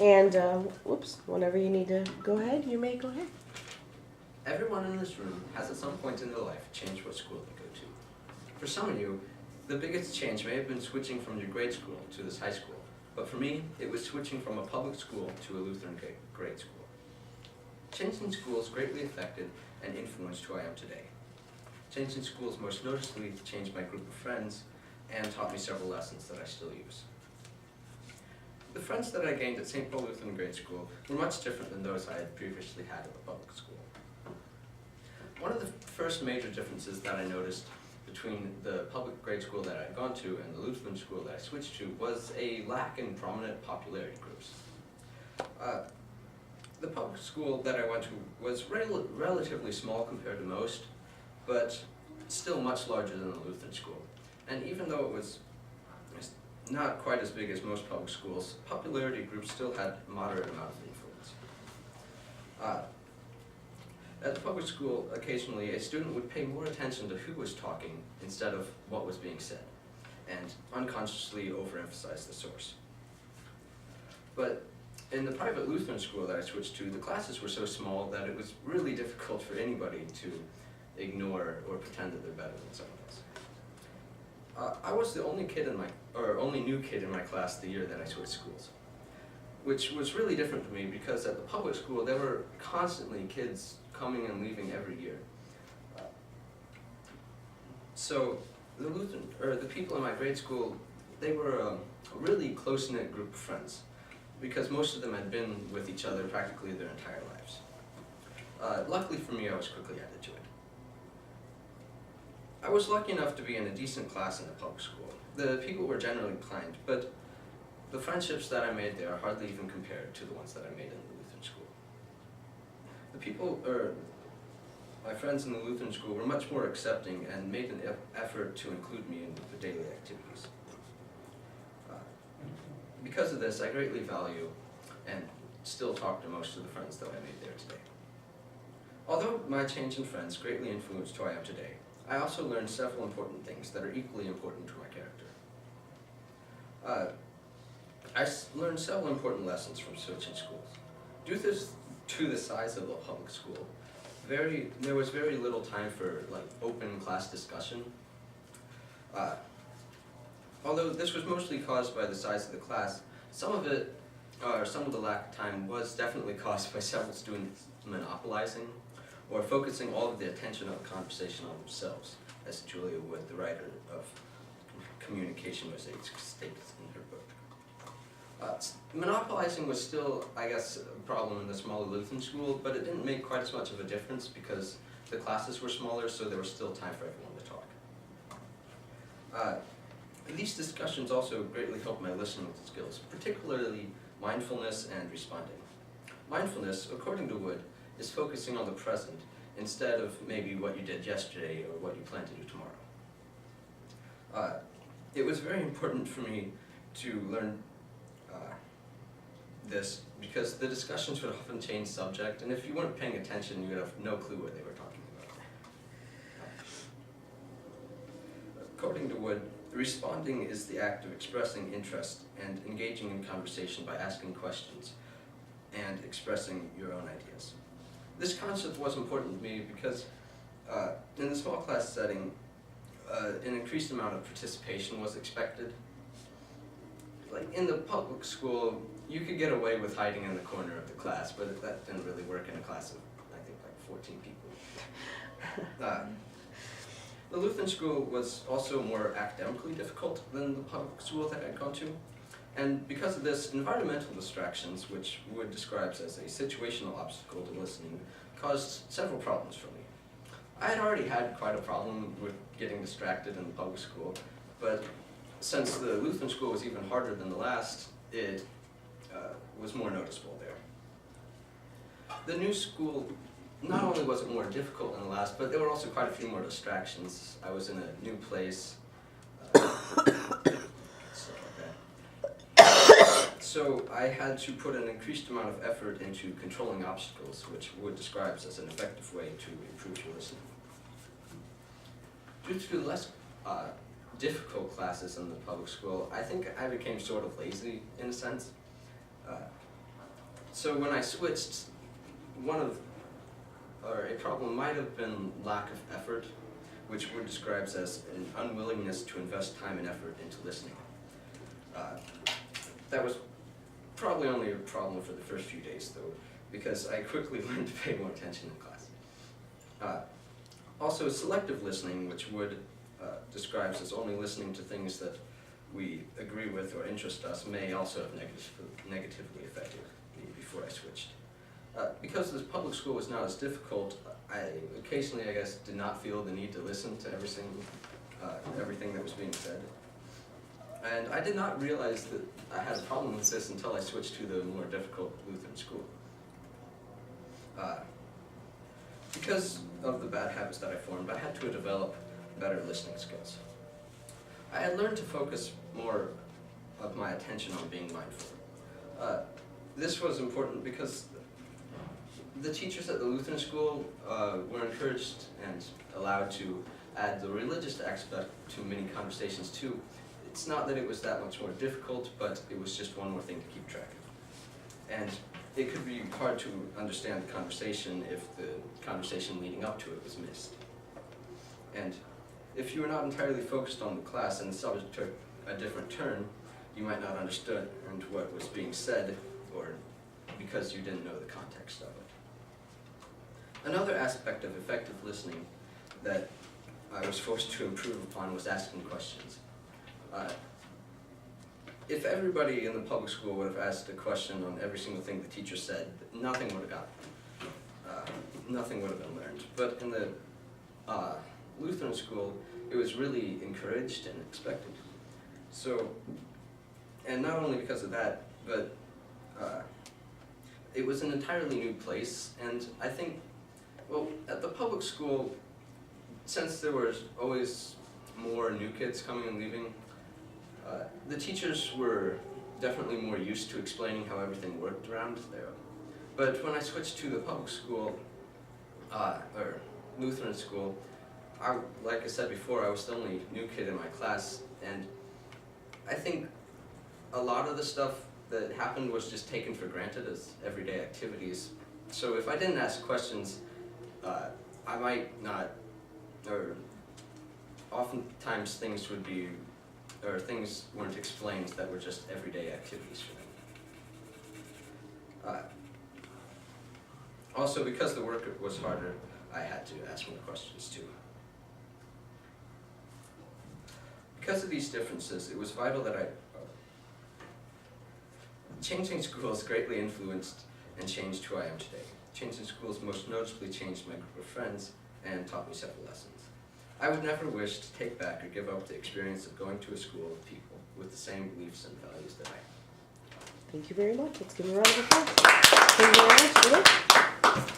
And, whoops, whenever you need to go ahead, you may go ahead. Everyone in this room has at some point in their life changed what school they go to. For some of you, the biggest change may have been switching from your grade school to this high school, but for me, it was switching from a public school to a Lutheran grade school. Changing schools greatly affected and influenced who I am today. Changing schools most noticeably changed my group of friends and taught me several lessons that I still use. The friends that I gained at St. Paul Lutheran Grade School were much different than those I had previously had at the public school. One of the first major differences that I noticed between the public grade school that I'd gone to and the Lutheran school that I switched to was a lack in prominent popularity groups. The public school that I went to was relatively small compared to most, but still much larger than the Lutheran school. And even though it was not quite as big as most public schools, popularity groups still had a moderate amount of influence. At the public school, occasionally a student would pay more attention to who was talking instead of what was being said, and unconsciously overemphasize the source. But in the private Lutheran school that I switched to, the classes were so small that it was really difficult for anybody to ignore or pretend that they're better than someone else. I was the only new kid in my class the year that I switched schools, which was really different for me because at the public school there were constantly kids coming and leaving every year. So the people in my grade school, they were a really close-knit group of friends because most of them had been with each other practically their entire lives. Luckily for me, I was quickly added to it. I was lucky enough to be in a decent class in the public school. The people were generally kind, but the friendships that I made there hardly even compared to the ones that I made in the Lutheran school. My friends in the Lutheran school were much more accepting and made an effort to include me in the daily activities. Because of this, I greatly value and still talk to most of the friends that I made there today. Although my change in friends greatly influenced who I am today, I also learned several important things that are equally important to my character. I learned several important lessons from switching schools. Due to the size of the public school, there was very little time for open class discussion. Although this was mostly caused by the size of the class, some of the lack of time was definitely caused by several students monopolizing or focusing all of the attention of the conversation on themselves, as Julia Wood, the writer of Communication Mosaics, states in her book. Monopolizing was still, I guess, a problem in the smaller Lutheran school, but it didn't make quite as much of a difference because the classes were smaller, so there was still time for everyone to talk. These discussions also greatly helped my listening skills, particularly mindfulness and responding. Mindfulness, according to Wood, is focusing on the present instead of maybe what you did yesterday or what you plan to do tomorrow. It was very important for me to learn this because the discussions would often change subject, and if you weren't paying attention, you would have no clue what they were talking about. According to Wood, responding is the act of expressing interest and engaging in conversation by asking questions and expressing your own ideas. This concept was important to me because in the small class setting, an increased amount of participation was expected. Like in the public school, you could get away with hiding in the corner of the class, but that didn't really work in a class of, I think, 14 people. The Lutheran school was also more academically difficult than the public school that I'd gone to. And because of this, environmental distractions, which Wood describes as a situational obstacle to listening, caused several problems for me. I had already had quite a problem with getting distracted in the public school, but since the Lutheran school was even harder than the last, it was more noticeable there. The new school, not only was it more difficult than the last, but there were also quite a few more distractions. I was in a new place, so I had to put an increased amount of effort into controlling obstacles, which Wood describes as an effective way to improve your listening. Due to less difficult classes in the public school, I think I became sort of lazy in a sense. So when I switched, a problem might have been lack of effort, which Wood describes as an unwillingness to invest time and effort into listening. That was probably only a problem for the first few days, though, because I quickly learned to pay more attention in class. Also, selective listening, which Wood describes as only listening to things that we agree with or interest us, may also have negatively affected me before I switched. Because this public school was not as difficult, I occasionally, I guess, did not feel the need to listen to everything that was being said. And I did not realize that I had a problem with this until I switched to the more difficult Lutheran school. Because of the bad habits that I formed, I had to develop better listening skills. I had learned to focus more of my attention on being mindful. This was important because the teachers at the Lutheran school were encouraged and allowed to add the religious aspect to many conversations too. It's not that it was that much more difficult, but it was just one more thing to keep track of. And it could be hard to understand the conversation if the conversation leading up to it was missed. And if you were not entirely focused on the class and the subject took a different turn, you might not understand what was being said, or because you didn't know the context of it. Another aspect of effective listening that I was forced to improve upon was asking questions. If everybody in the public school would have asked a question on every single thing the teacher said, nothing would have gotten. Nothing would have been learned. But in the Lutheran school, it was really encouraged and expected. So, and not only because of that, but it was an entirely new place, and I think, well, at the public school, since there was always more new kids coming and leaving, the teachers were definitely more used to explaining how everything worked around there. But when I switched to the public school, or Lutheran school, like I said before, I was the only new kid in my class, and I think a lot of the stuff that happened was just taken for granted as everyday activities. So if I didn't ask questions, I might not, or oftentimes things weren't explained that were just everyday activities for them. Also, because the work was harder, I had to ask more questions too. Because of these differences, it was vital that changing schools greatly influenced and changed who I am today. Changing schools most noticeably changed my group of friends and taught me several lessons. I would never wish to take back or give up the experience of going to a school of people with the same beliefs and values that I have. Thank you very much. Let's give him a round of applause. Thank you very much.